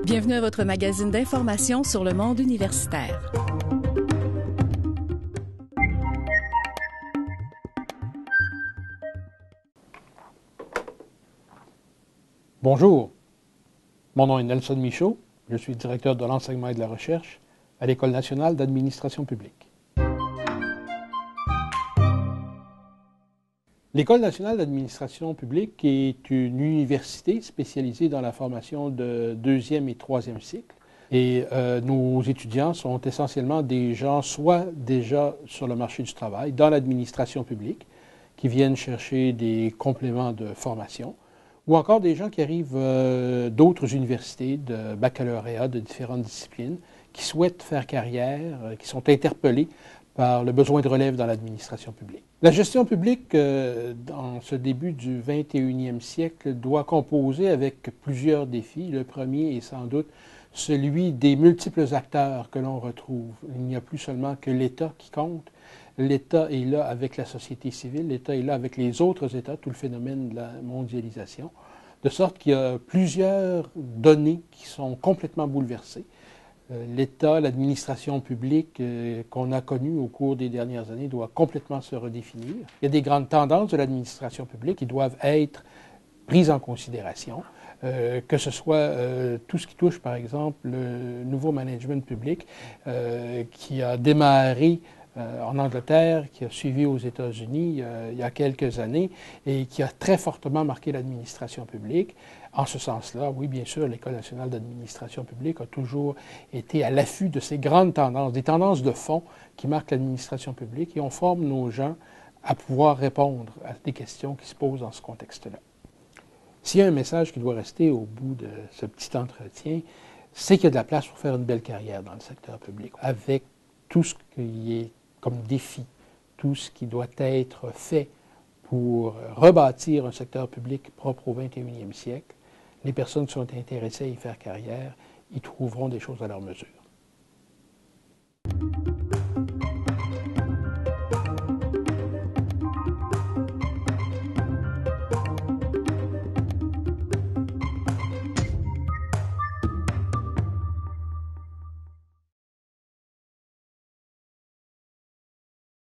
Bienvenue à votre magazine d'information sur le monde universitaire. Bonjour, mon nom est Nelson Michaud, je suis directeur de l'enseignement et de la recherche à l'École nationale d'administration publique. L'École nationale d'administration publique est une université spécialisée dans la formation de deuxième et troisième cycle. Et nos étudiants sont essentiellement des gens soit déjà sur le marché du travail, dans l'administration publique, qui viennent chercher des compléments de formation, ou encore des gens qui arrivent d'autres universités, de baccalauréat, de différentes disciplines, qui souhaitent faire carrière, qui sont interpellés par le besoin de relève dans l'administration publique. La gestion publique, dans ce début du 21e siècle, doit composer avec plusieurs défis. Le premier est sans doute celui des multiples acteurs que l'on retrouve. Il n'y a plus seulement que l'État qui compte. L'État est là avec la société civile, l'État est là avec les autres États, tout le phénomène de la mondialisation, de sorte qu'il y a plusieurs données qui sont complètement bouleversées. L'État, l'administration publique qu'on a connue au cours des dernières années doit complètement se redéfinir. Il y a des grandes tendances de l'administration publique qui doivent être prises en considération, que ce soit tout ce qui touche, par exemple, le nouveau management public qui a démarré en Angleterre, qui a suivi aux États-Unis il y a quelques années et qui a très fortement marqué l'administration publique. En ce sens-là, oui, bien sûr, l'École nationale d'administration publique a toujours été à l'affût de ces grandes tendances, des tendances de fond qui marquent l'administration publique, et on forme nos gens à pouvoir répondre à des questions qui se posent dans ce contexte-là. S'il y a un message qui doit rester au bout de ce petit entretien, c'est qu'il y a de la place pour faire une belle carrière dans le secteur public, avec tout ce qui est comme défi, tout ce qui doit être fait pour rebâtir un secteur public propre au 21e siècle. Les personnes qui sont intéressées à y faire carrière y trouveront des choses à leur mesure.